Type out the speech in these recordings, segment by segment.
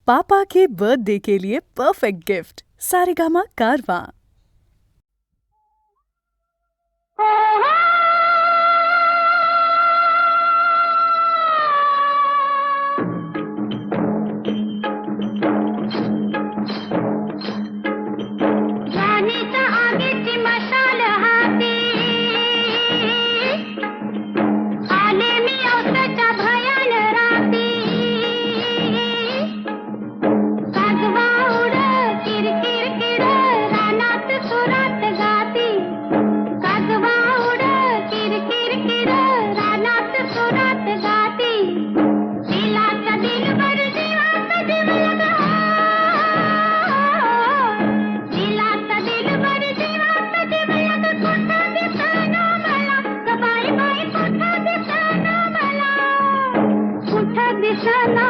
पापा के birthday के लिए perfect gift Saregama कारवां। दिसना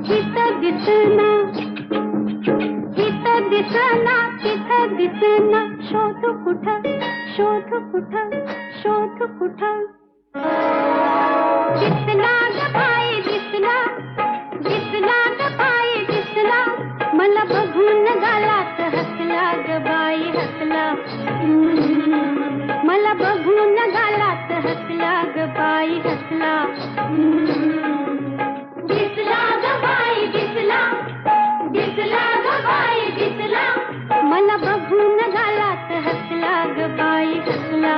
तिथं दिसना तिथं दिसना तिथं दिसना शोध कुठं शोध कुठं शोध कुठं दिसला ग बाई दिसला दिसला ग बाई दिसला मला बघून गालात हसला ग बाई हसला मला बघून गालात हसला ग बाई हसला दिसला ग बाई दिसला दिसला ग बाई दिसला मला बघून गालात हसला ग बाई हसला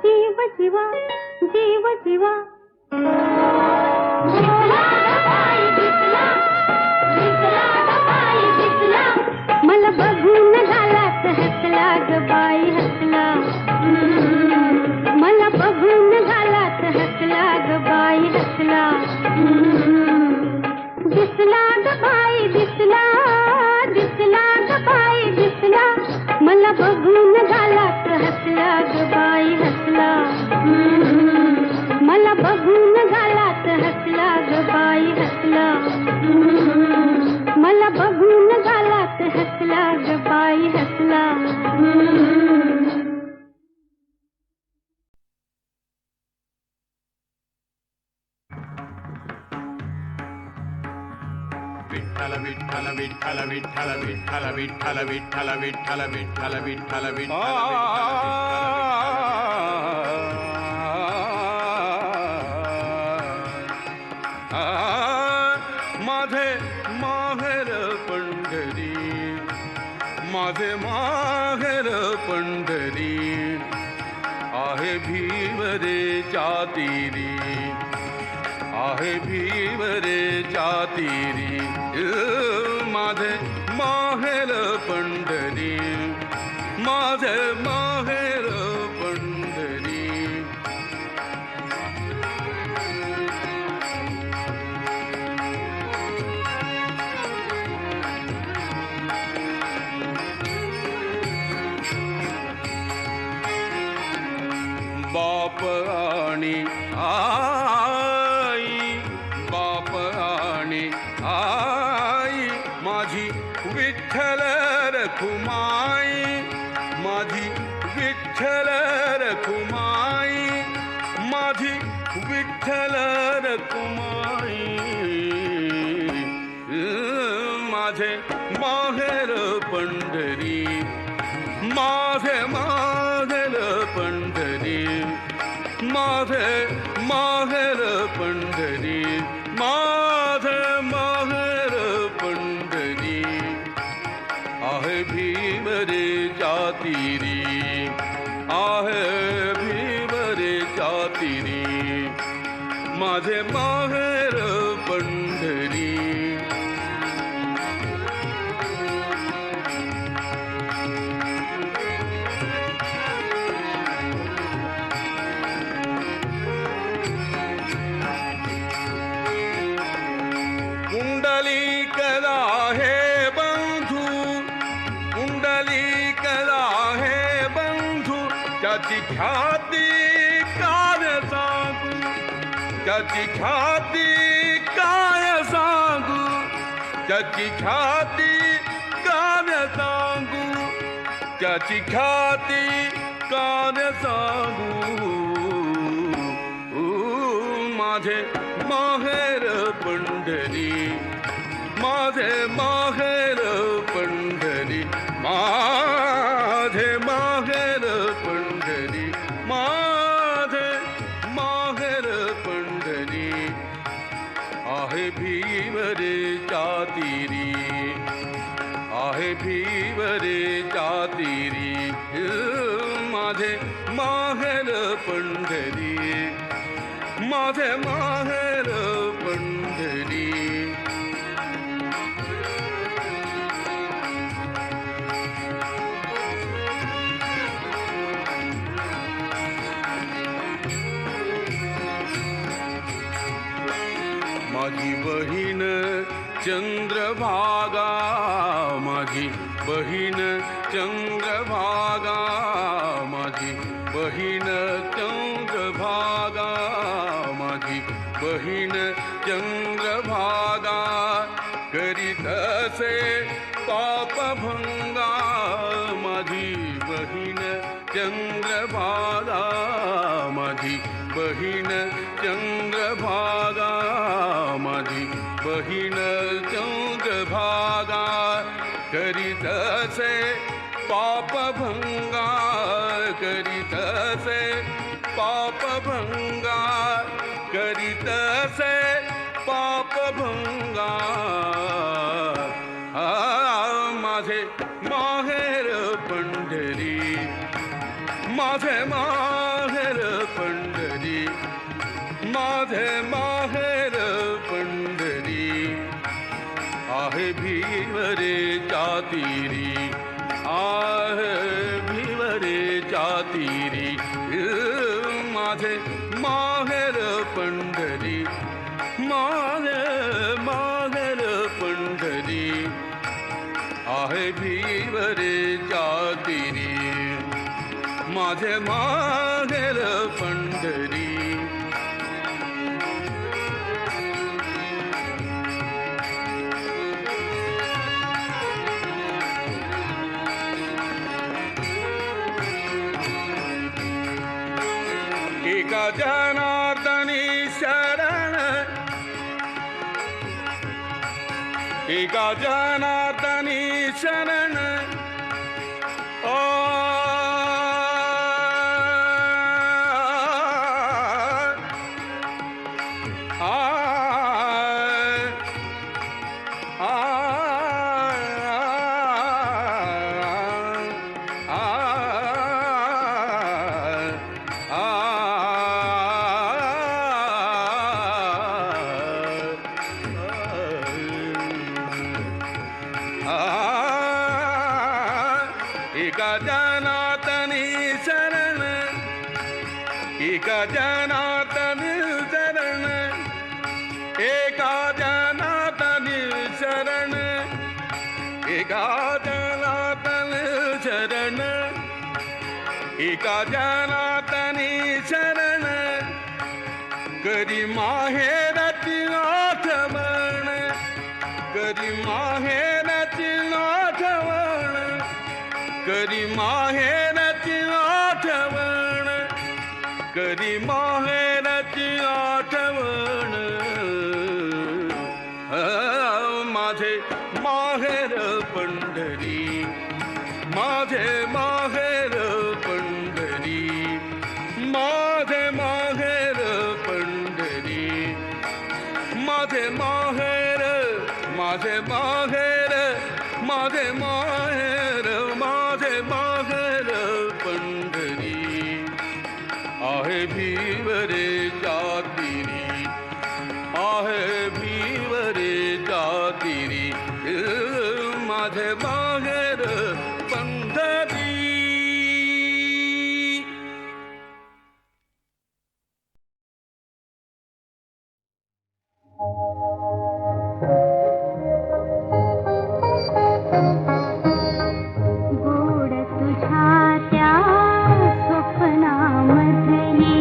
जीव जीवा जीव जीवा दिसला ग बाई दिसला दिसला ग बाई दिसला मला बघून गालात हसला ग बाई हसला मला बघून गालात हसला ग बाई हसला दिसला ग बाई दिसला दिसला ग बाई दिसला मला बघून गालात हसला ग बाई हसला मला बघून गालात हसला ग बाई हसला मला बघून गालात हसला ग बाई हसला विठ्ठल विठ्ठल विठ्ठल विठ्ठल विठ्ठल विठ्ठल विठ्ठल विठ्ठल विठ्ठल विठ्ठल विठ्ठल माझे माहेर पंढरी माझे माहेर पंढरी आहे भीमरे चातिरी आहे भीमरे चातिरी माझे माहेर पंढरी माझे माहेर पंढरी बाप आणि आई बाप आणि आई माझी विठ्ठल रखुमाई माझी विठ्ठल रखुमाई माझी विठ्ठल रखुमाई माझे माहेर पंढरी माझे माहेर पंढरी माझे माहेर पंढरी माझे माहेर पंढरी आहे भीमरे चातिरी आहे भीमरे चातिरी माझे माहेर पंढरी कुंडलिकला हे बंधू कुंडलिकला हे बंधू त्याची ख्याती काय सांगू त्याची ख्याती काय सांगू त्याची ख्याती काय सांगू त्याची ख्याती काय सांगू माझे माहेर पंढरी माझे माहेर पंढरी माझे माहेर पंढरी माझे माहेर पंढरी आहे भीमरे चातिरी आहे भीमरे चातिरी माझे माहेर पंढरी माझे माहेर पंढरी माझी बहीण चंद्रभागा माझी बहीण चंद्रभागा माझी बहीण चंद्रभागा माझी बहीण चंद्रभागा करीत असे पापभंगा माझी बहीण चंद्रभागा माझी बहीण चंद्रभागा माझी बहीण चंद्रभागा करीत असे पापभंगा करीत असे पापभंगा करीत असे पापभंगा माझे माहेर पंढरी माझे माहेर माझे माहेर पंढरी आहे भिवरेच्या तीरी, आहे भिवरेच्या तीरी. माझे माहेर पंढरी, माझे माहेर पंढरी आहे भिवरेच्या तीरी, माझे माहेर पंढरी. एका जनार्दनी शरण, एका जनार्दनी शरण. ओ एका जनार्दनी शरण, एका जनार्दनी शरण, एका जनार्दनी शरण, एका जनार्दनी शरण, एका जनार्दनी शरण. करी माहेराची आठवण, करी माहेराची आठवण, करी माहेराची आठवण, करी माहेराची आठवण. माझे माहेर पंढरी, माझे माहेर पंढरी, माझे माहेर पंढरी, माझे माहेर, माझे माहेर, माझे माहेर, माझे माहेर पंढरी आहे भिवरेच्या तीरी, आहे भिवरेच्या तीरी. माझे माहेर पंढरी. गोड तुझ्या त्या स्वप्नामधली,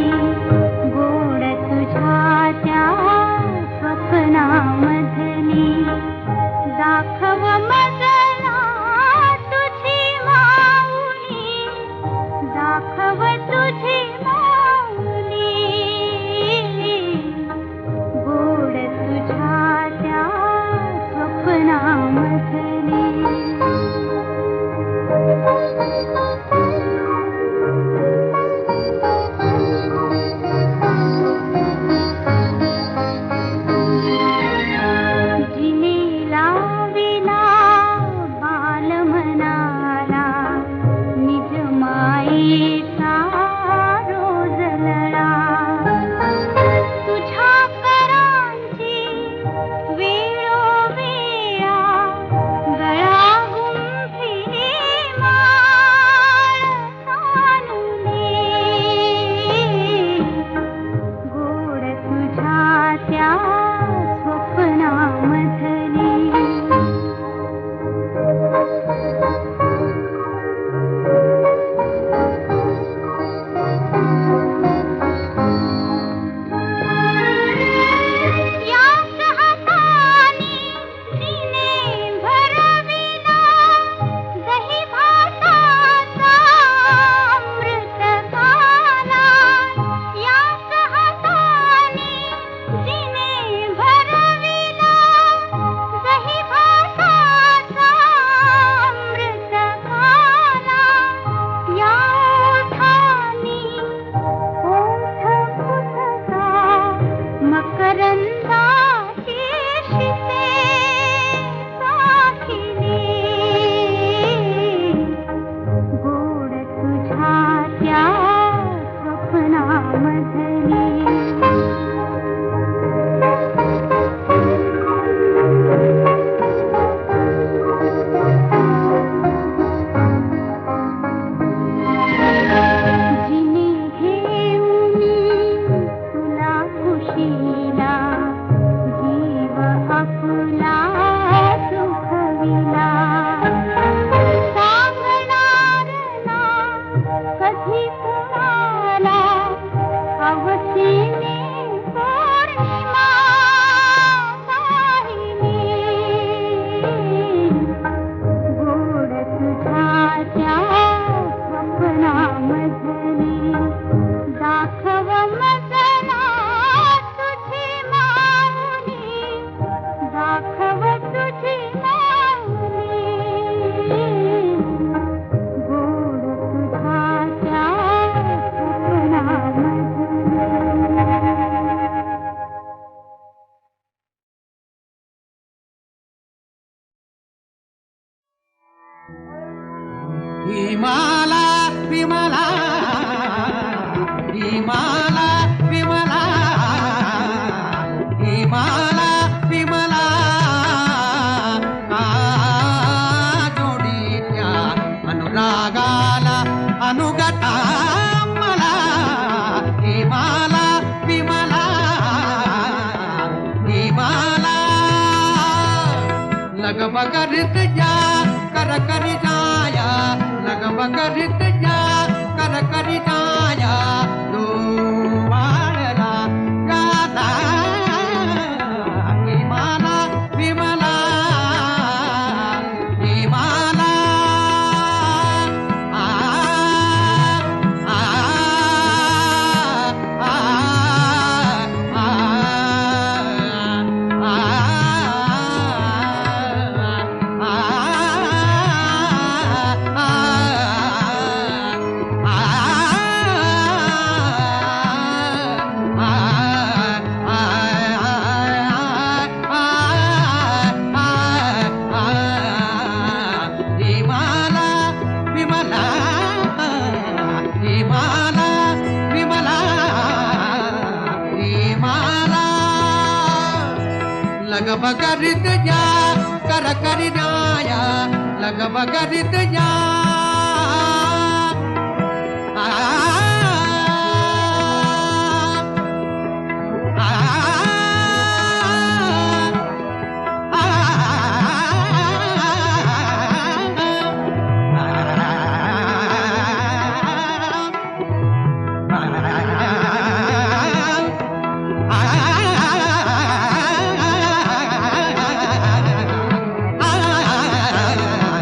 ही माला विमला, ही माला विमला, जोडीच्या अनुरागाला अनुगता मला. ही माला विमला, ही माला लगबगरीत जा कर करी जाया, लगबगरीत जा कर करी जाया, तू वाळला गाता. ही माला विमला, ही माला आ आ आ आ लगबगरीत जा कर करी जाया, लगबगरीत जा आ आ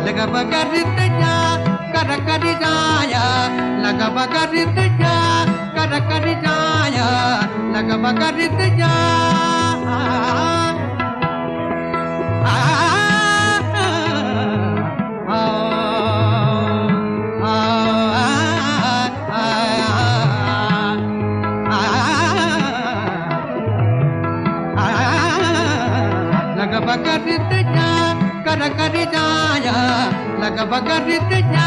लगबगरीत जा कर करी जाया, लगबगरीत जा कर करी जाया, लगबगरीत जा लगबगरीत जा कर करी जाया, लगबगरीत जा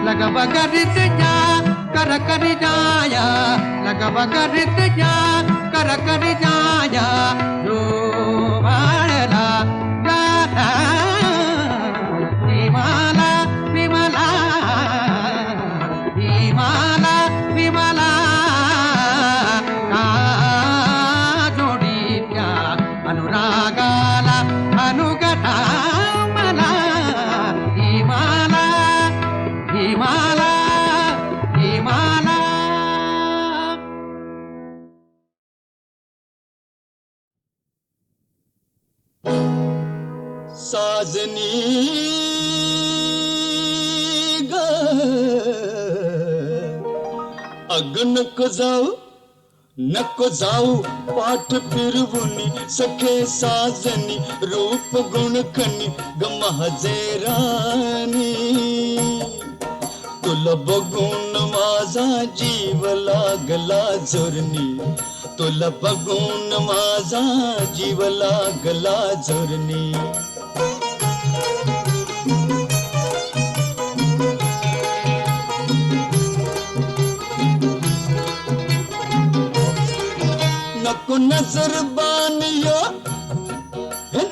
लगबगरीत जा कर करी जाया, लगबगरीत जा कर करी जाया, जो वाळला गाता. ही माला विमला, ही माला विमला, जोडीच्या अनुरागाला अनुगता मला. ही माला, ही माला, ही माला. साजनी ग अग नको जाऊ, नको जाऊ पाठ फिरवुनी, सखे साजनी रूप गुण खनी ग माझे राणी. तुला बघून माझा जीव लागला झुरणी, तुला बघून माझा जीव लागला झुरणी. नको नजर बानियो,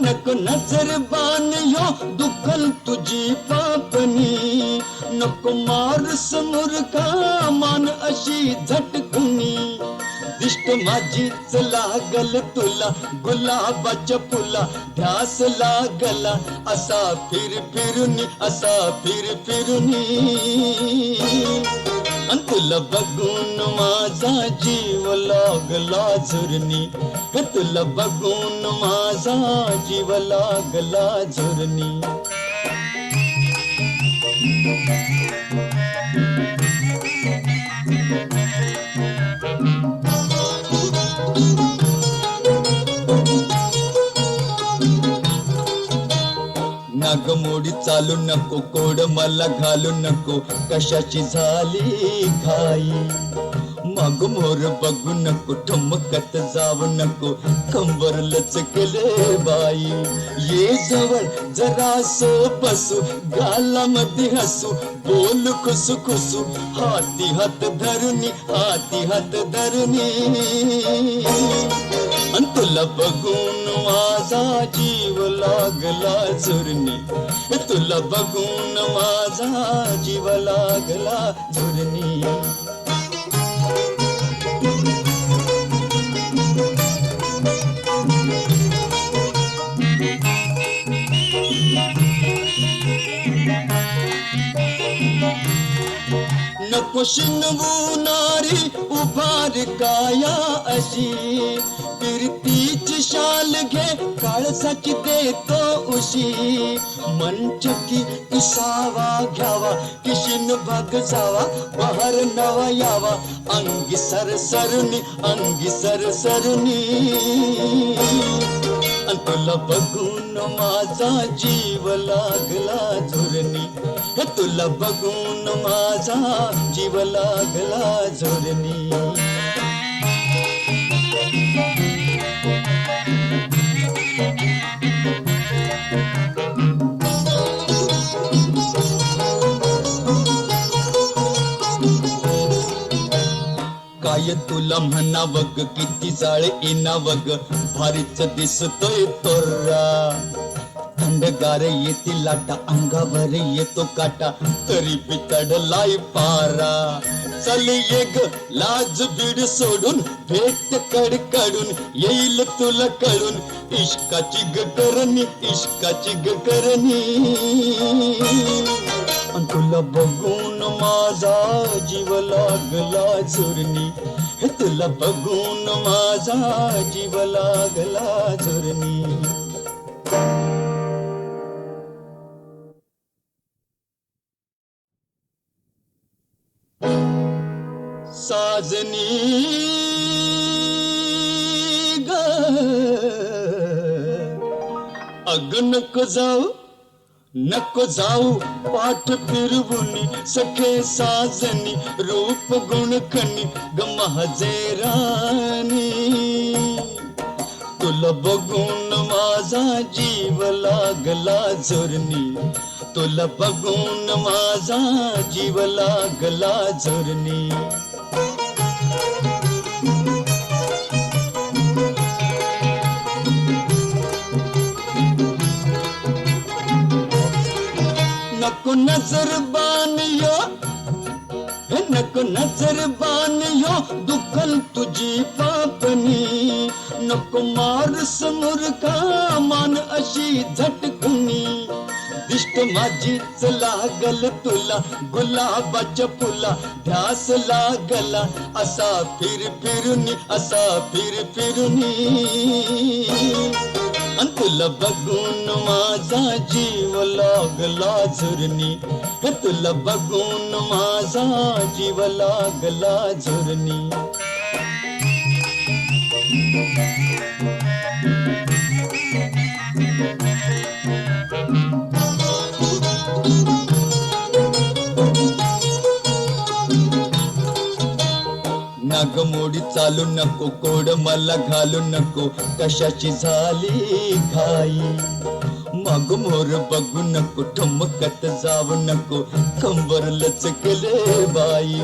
नको नजर बानियो, दुखल तुझी पापणी. नको मार समोर का मान अशी झटकणी. दिष्ट माझीच लागल तुला गुलाबाच्या फुला, ध्यास लागला असा फिर फिरुनी, असा फिर फिरुनी. अन तुला बघून माझा जीव लागला झुरणी, तुला बघून माझा जीव लागला झुरणी. नागमोडी चालू नको, कोड मला घालू नको, कशाची झाली घाई. माग मोर बघू नको, ठमकत जाऊ नको, कंबर लचकले बाई. ये जवळ जरासो बसू, गालामध्ये हसू, बोल खुसू खुसू, हाती हात धरुनी, हाती हात धरुनी. अन तुला बघून माझा जीव लागला झुरणी, तुला बघून माझा जीव लागला झुरणी. नको शिनवू नारी उभार काया अशी, फिरतीची शाल घे काळजाची देतो उशी. मंचकी इसावा घ्यावा, किशिन भाग जावा, बहार नवा यावा, अंगी सरसरुनी, अंगी सरसरुनी. अन तुला बघून माझा जीव लागला झुरणी, तुला बघून माझा जीव लागला झुरणी. काय तुला म्हणावग, किती जाळे येणावग, भारीच दिसतोय तोरा. थंडगार येती लाटा, अंगावर येतो काटा, तरी पितडलाय पारा. चल ये ग लाज बीड सोडून, भेट कडकडून येईल तुला कळून, इश्काची ग करणी, इश्काची ग करणी. अन तुला बघून माझा जीव लागला झुरणी, तुला बघून माझा जीव लागला झुरणी. साजनी ग अग नको जाऊ, नको जाऊ पाठ फिरवुनी, सखे साजनी रूप गुण खनी ग माझे राणी. तुला बघून माझा जीव लागला झुरणी, तुला बघून माझा जीव लागला झुरणी. नको नजर बानियो, नको नजर बानियो, दुखल तुझी पापणी. नको मार समोर का मान अशी झटकणी, दिष्ट माझीच लागल तुला, गुलाबाच्या फुला ध्यास लागला, असा फिर फिरुनी, असा फिर फिरुनी. अन तुला बघून माझा जीव लागला झुरणी, तुला बघून माझा जीव लागला झुरणी. नागमोडी चालू नको, कोड मला घालू नको, कशाची झाली घाई. माग मोर बघू नको, ठमकत जाऊ नको, कंबर लचकले बाई.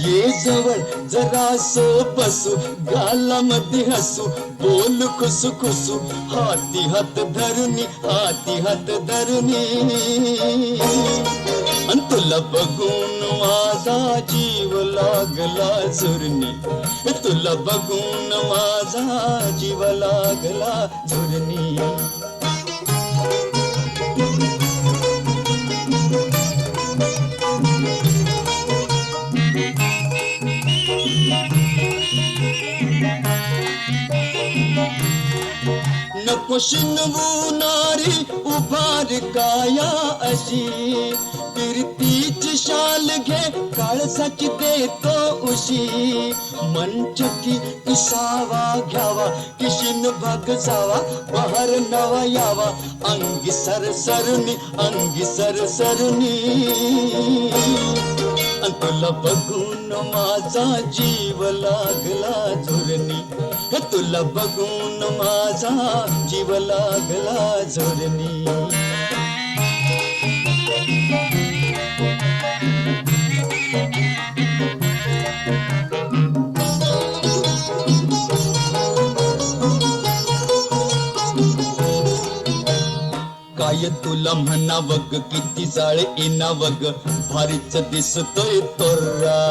ये जवळ जरासो बसू, गालामध्ये हसू, बोल खुसू खुसू, हाती हात धरुनी, हाती हात धरुनी. अन तुला बघून माझा जीव लागला झुरणी, तुला बघून माझा जीव लागला झुरणी. नको शिनवू नारी उभार काया अशी, फिरतीची शाल घे काळजाची देतो उशी. मंचकी इसावा घ्यावा, किशिन भाग जावा, बहार नवा यावा, अंगी सरसरुनी, अंगी सरसरुनी. अन तुला बघून बघून माझा जीव लागला झुरणी, हे तुला बघून माझा जीव लागला झुरणी. काय तुला म्हणावग किती जाळे येणावग, भारीच दिसतोय तोरा.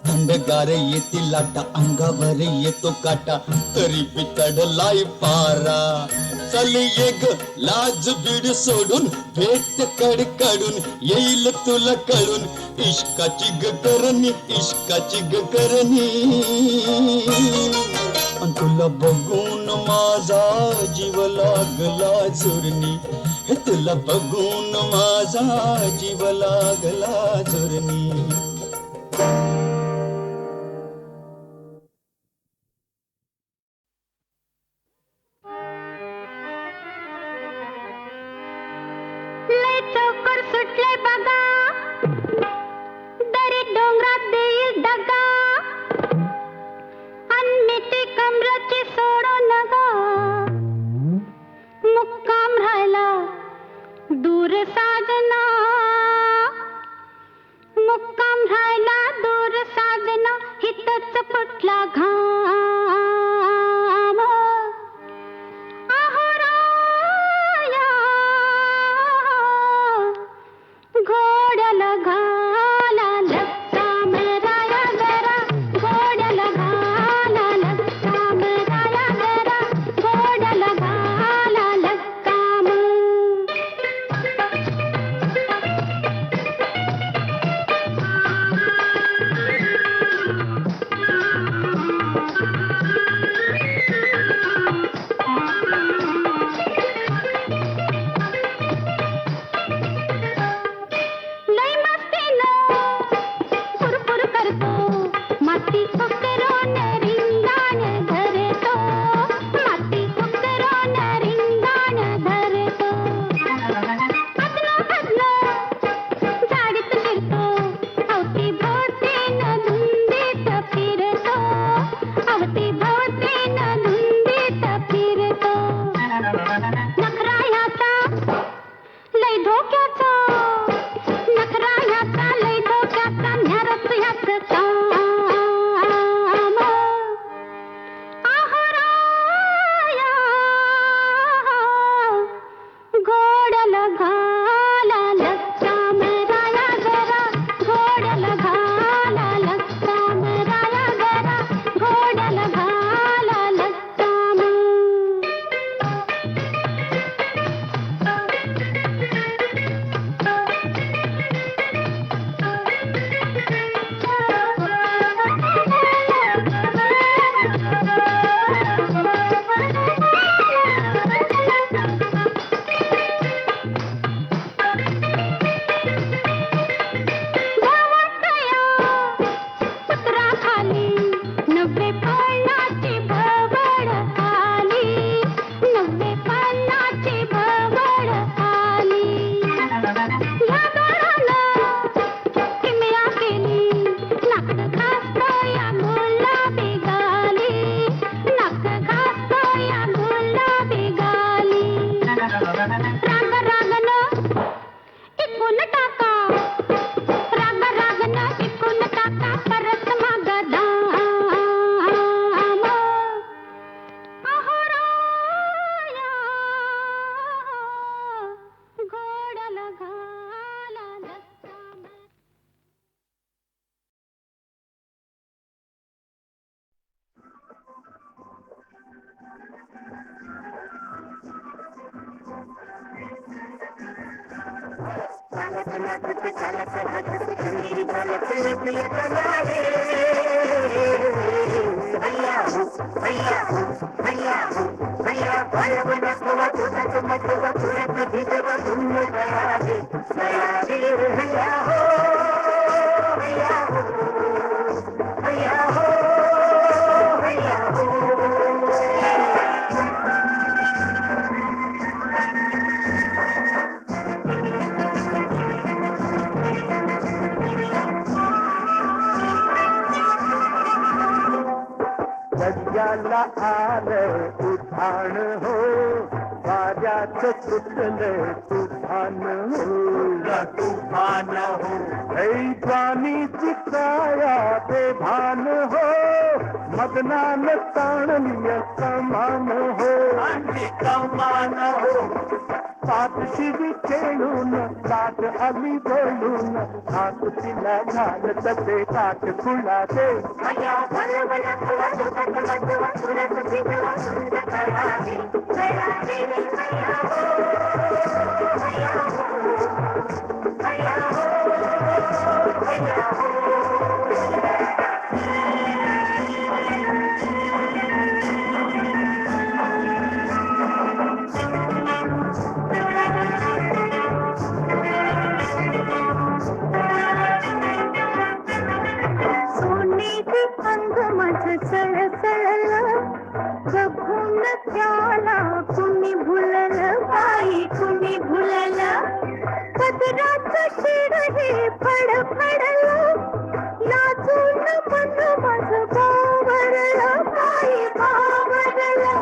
थंडगार येती लाटा, अंगावर येतो काटा, तरी पितडलाय पारा. चल ये ग लाज बीड सोडून, भेट कड काढून येईल तुला कळून, इश्काची ग करणी, इश्काची ग करणी. अन तुला बघून माझा जीव लागला झुरणी, हे तुला बघून माझा जीव लागला झुरणी. लय चौकर सुटले बघा, दरी डोंगरात देईल दगा, आणि ती कमराची सोडो नगा. मुक्काम राहिला दूर साजना, मुक्काम राहिला दूर साजना, हितच फुटला घाम. आहो राया, घोड्याला घाला लक्काम राया जरा, घोड्याला घाला लक्काम राया जरा, घोड्याला घाला लक्काम. लय मस्तीनं फुरफुर करतो, माती कुकरोन रिंगाण धरतो, माती कुकरोन रिंगाण धरतो. अदनं अदनं झाडीत शिरतो, अवती भोवतीनं धुंदीत फिरतो, अवती भोवतीनं धुंदीत फिरतो. नखरा ह्याचा लय धोक्याचा, नखरा ह्याचा लय धोक्याचा, न्यारच ह्याचं काम. आहो राया, घोड्याला घाला लक्काम राया जरा, घोड्याला घाला लक्काम राया जरा, घोड्याला घाला लक्काम. खाली 90 पानाची भवळ खाली, 90 पानाची भवळ खाली. या गारानं किमया केली, नाक घासतो या गुलाबी गाली, नाक घासतो या गुलाबी गाली. राग रागनं इकून टाका, राग रागनं इकून टाका, परत माग दाम. आहो राया, घोड्याला घाला लक्काम. मला आलं उठाण हो, वाऱ्याचं सुटलं तुफान हो, तुफान हो. ऐवानीची काया बेभान हो, मदनान ताणलीय कमान हो, कमान हो. पाठशिरी खेळून लाट आली बोलून, हात तिला घाल तसे काठ खुला दे. सोनेची अंग माझं सळसळलं, बघून त्याला कुणी भुललं, बाई कुणी भुललं. पदराचं शिड हे फडफडलं, लाजून मन माझं बावरलं, बाई बावरलं.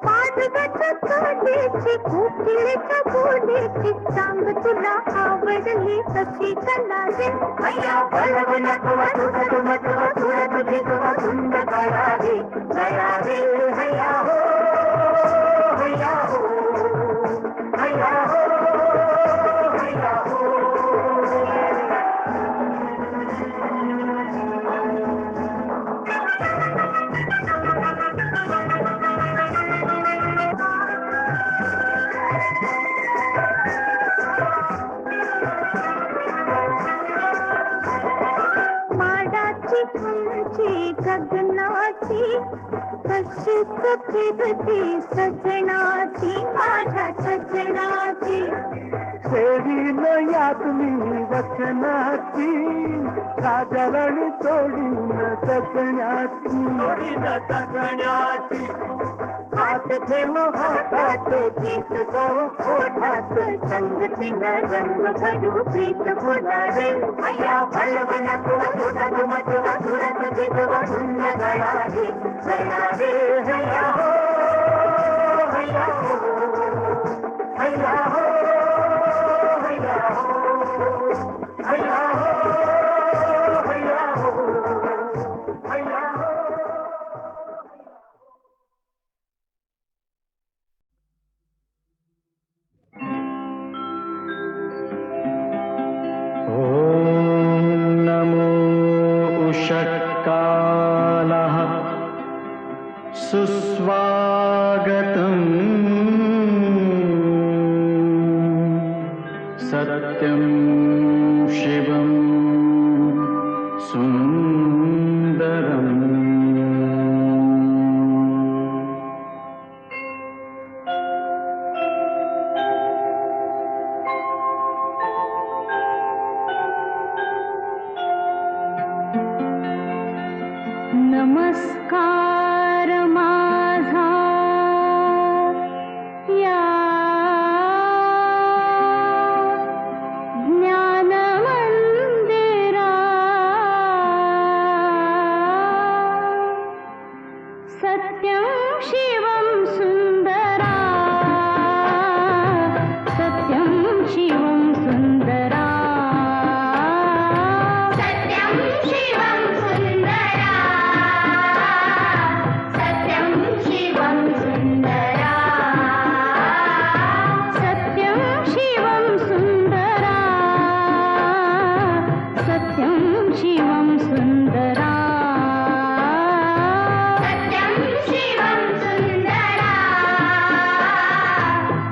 पाठगट तोंडीची कोकिळीच्या बोलीची सांग तुला आवडली कशी कला रे. बलवल तुला तुझं तुझं तुझं तुझं तुझी तुझं सुंद कळा रे, कळा रे. हैया हो, हैया हो, हैया हो, हैया हो. माडाची उंची गगनाची, कशीच फिरती सजनाची, माझ्या सजनाची. सेवीन यातली वचनाची, साजरण तोडीन जगण्याची, जगण्याची. हात ठेव हातात गीत गाऊ ओठात, संगतीनं रंग भरू प्रीत फुला रे. बलवल तुला तुझं तुझं तुझं तुझं तुझी तुझं सुंद गळा रे, गळा रे. हैया हो, हैया हो, हैया हो, हैया हो, हैया हो, हैया हो, हैया हो. नमो उषत्कालः सुस्वागतम् सत्यं शिवं सुन्दरम्. नमस्कार माझा या ज्ञान मंदिरा, सत्यं शिवं सुंदरा, सत्यं शिवं सुंदरा, सत्यं शिवं सुंदरा, सत्यं शिवं सुंदरा, सत्यं शिवं सुंदरा, सत्यं शिवं सुंदरा, सत्यं शिवं सुंदरा,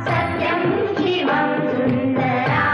सत्यं शिवं सुंदरा.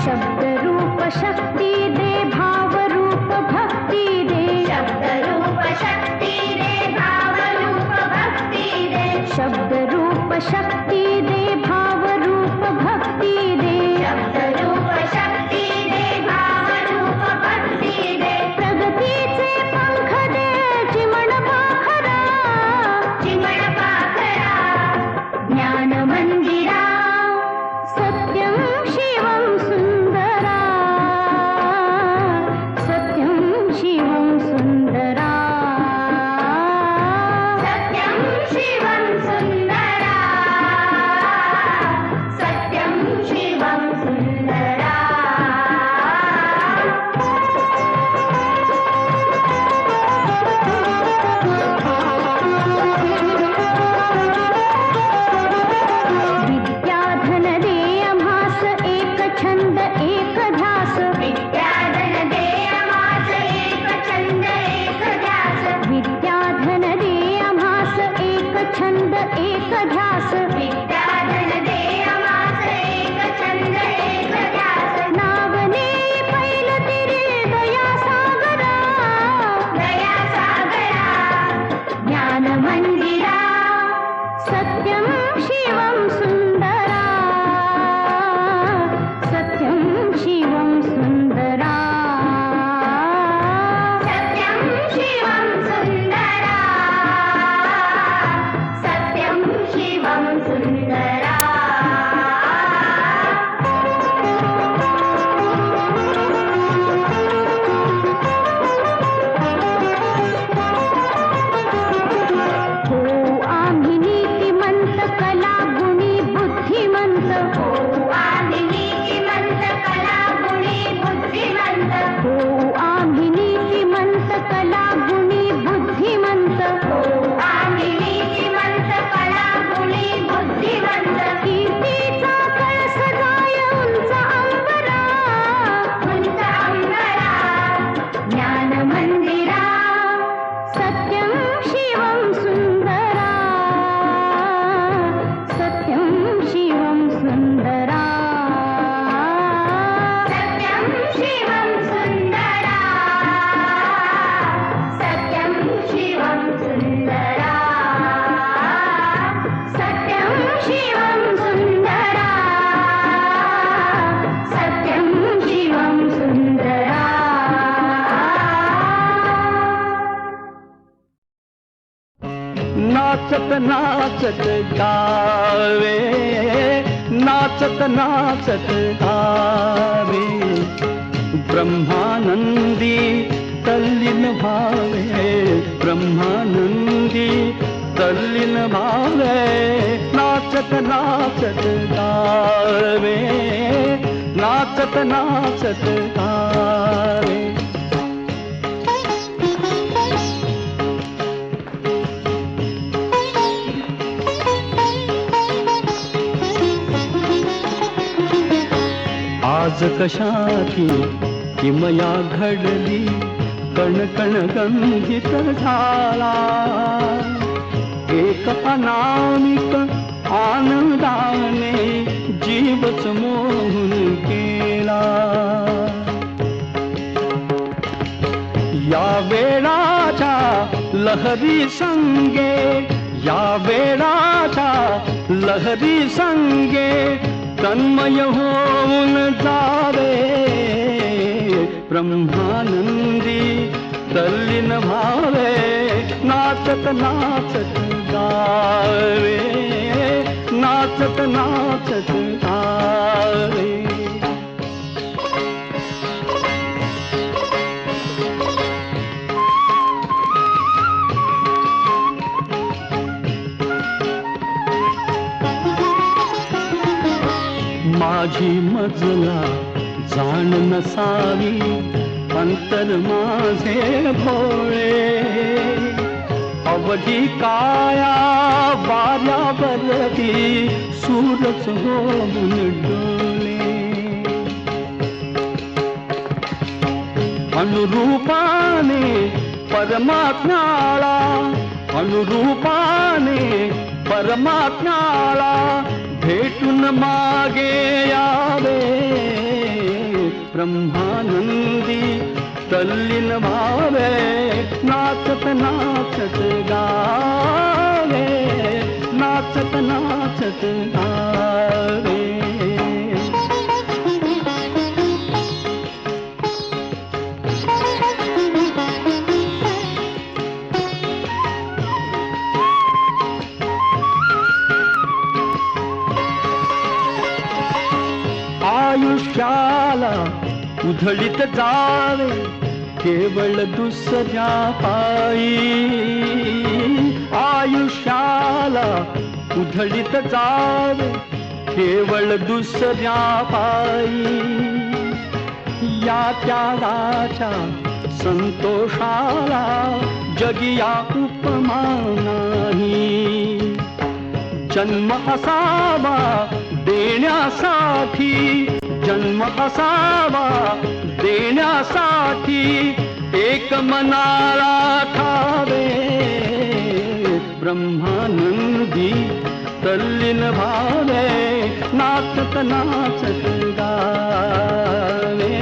शब्द रूप शक्ती दे, भाव रूप भक्ती दे, शब्द रूप शक्ती दे, भाव रूप भक्ती दे, शब्द रूप शक्ती दे, भाव रूप भक्ती दे, शब्द रूप शक्ती दे, भाव रूप भक्ती दे. प्रगतीचे पंख दे, चिमण पाखरा, चिमण पाखरा, ज्ञान मंदिरा, नाचत नाचत गावे, नाचत नाचत गावे. ब्रह्मानंदी तल्लीन भावे, ब्रह्मानंदी तल्लीन भावे. नाचत नाचत गावे, नाचत नाचत गावे. आज कशाची किमया घडली, कणकण गंधित झाला. एक अनामिक आनंदाने जीवच मोहून गेला. या वेळाच्या लहरी संगे, या वेळाच्या लहरी संगे तन्मय होऊन जावे. ब्रह्मानंदी तल्लीन भावे, नाचत नाचत गावे, नाचत नाचत गावे. माझी मजला जाण नसावी, अंतर माझे भोळे. अवधी काया वाऱ्यावरती सूरज होऊन डोले. अनुरूपाने परमात्म्याला, अनुरूपाने परमात्म्याला भेटून मागे यावे. ब्रह्मानंदी तल्लीन भावे, नाचत नाचत गावे, नाचत नाचत गावे. आयुष्याला उधळीत जावे, केवळ दुसऱ्या पायी. आयुष्याला उधळीत जावे, केवळ दुसऱ्या पायी. या त्यागाच्या संतोषाला जगिया उपमा नाही. जन्म असावा देण्यासाठी, जन्म असावा देण्यासाठी, एक मनाला ठावे. ब्रह्मानंदी तल्लीन भावे, नाचत नाचत गावे,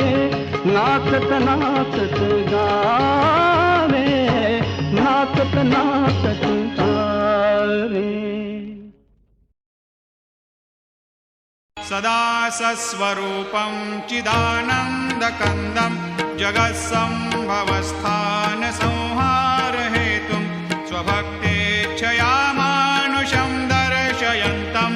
नाचत नाचत गावे, नाचत नाचत गावे. सदा सस्वरूपं चिदानन्दकन्दं जगत्सम्भवस्थानसंहारहेतुं स्वभक्तेच्छया मानुषं दर्शयन्तं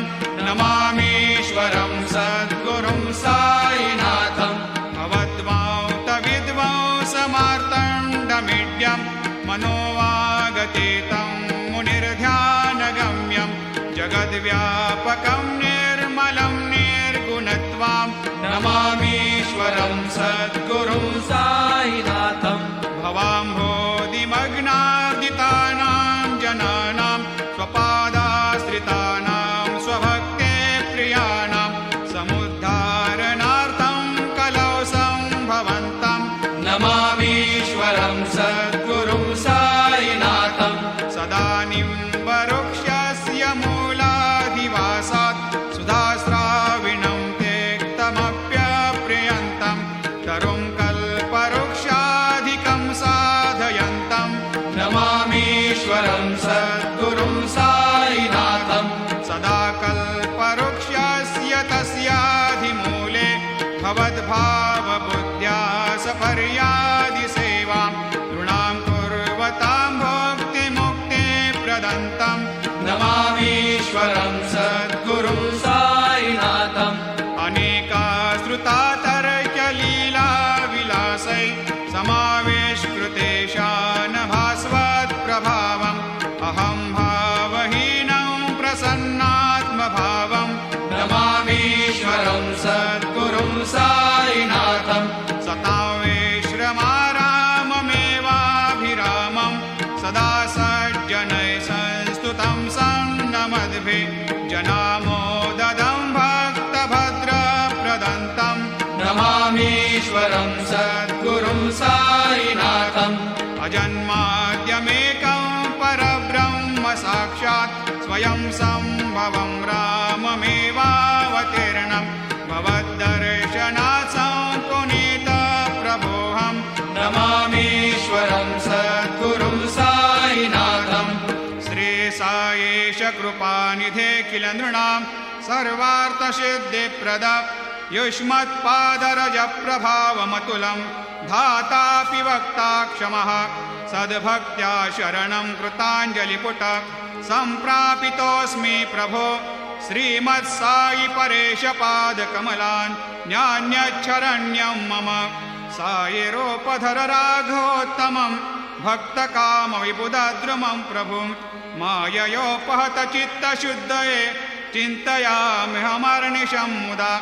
नमामीश्वरं सद्गुरुं साईनाथं. भवद्वान्तविद्वांसमार्तण्डमीड्यं मनोवागतीतं मुनिर्ध्यानगम्यं जगद्व्यापकं निर्मलं निर्गुणत्वां नमामीश्वरं सद्गुरुं साईनाथं. भवाम्भोधिमग्नादितानां जनानां स्वपादाश्रितानां स्वभक्ते प्रियाणां समुद्धारणार्थं कलौ सम्भवन्तं नमामीश्वरं सद्गुरुं साईनाथं. सदा निम्बवृक्षस्य मूलाधिवासात् सुधास्राविणं त्यक्तमप्यप्रियन्तं तरुं कल्पवृक्षाधिकं साधयन्तं नमामीश्वरं सद्गुरुं साईनाथं. सदा कल्पवृक्षस्य तस्याधिमूले भवद्भावबुद्ध्या सपर्यादिसेवां नृणां कुर्वतां भुक्तिमुक्तिप्रदन्तं ईश्वरं सद्गुरुं साईनाथं सतावेश्रमाराममेवाभिरामं सदा सज्जनैः संस्तुतं सन्नमद्भिः जनामोददं भक्तभद्रप्रदन्तं नमामीश्वरं सद्गुरुं साईनाथम् अजन्माद्यमेकं परब्रह्म साक्षात् स्वयं सम्भवं राममेवावतीर्णं भवद्दर्शनात् पुनीतप्रभोऽहं नमामीश्वरं सद्गुरुं साईनाथम् श्रीसायेश कृपानिधे किल नृणां सर्वार्थसिद्धिप्रद युष्मत्पादरजप्रभावमतुलं धातापि वक्ता क्षमः सद्भक्त्या शरणं कृताञ्जलिपुट सम्प्रापितोऽस्मि प्रभो श्रीमत्साई परेशपादकमलान् न्यान्यच्छरण्यं मम सायिरोपधर राघवोत्तमं भक्तकामविबुधद्रुमं प्रभुं माययोपहत चित्तशुद्धये चिन्तयाम्यहमर्निशं मुदा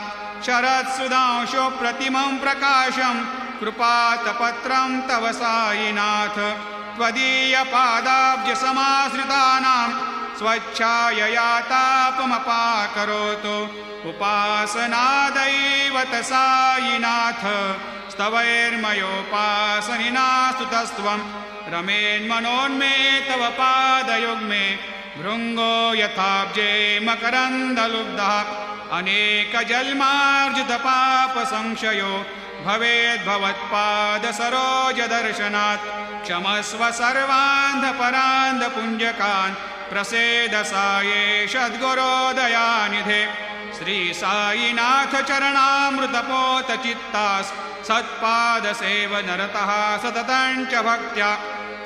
शरत्सुधांशो प्रतिमं प्रकाशं कृपातपत्रं तव साईनाथ त्वदीयपादाब्जसमाश्रितानां स्वच्छायया तापमपाकरोतु उपासनादैवत साईनाथ स्तवैर्मयोपासनिना स्तुतस्त्वं रमेन्मनोन्मे तव पादयुग्मे भृङ्गो यथाब्जे मकरन्दलुब्धः अनेकजन्मार्जितपापसंशयो भवेद्भवत्पादसरोजदर्शनात् क्षमस्व सर्वान्धपरान्धपुञ्जकान् प्रसेद सायेश सद्गुरोदयानिधे श्रीसाईनाथ चरणामृतपोतचित्तास् सत्पादसेवनरतः सततं च भक्त्या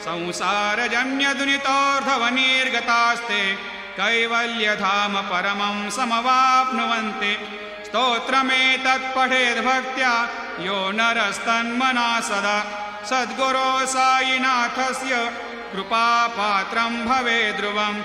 संसारजन्यदुनितोर्धवनिर्गतास्ते कैवल्यधाम परमं समवाप्नुवन्ति स्तोत्रमेतत्पठेद्भक्त्या यो नरस्तन्मना सदा सद्गुरो साईनाथस्य कृपापात्रं भवेद् ध्रुवम्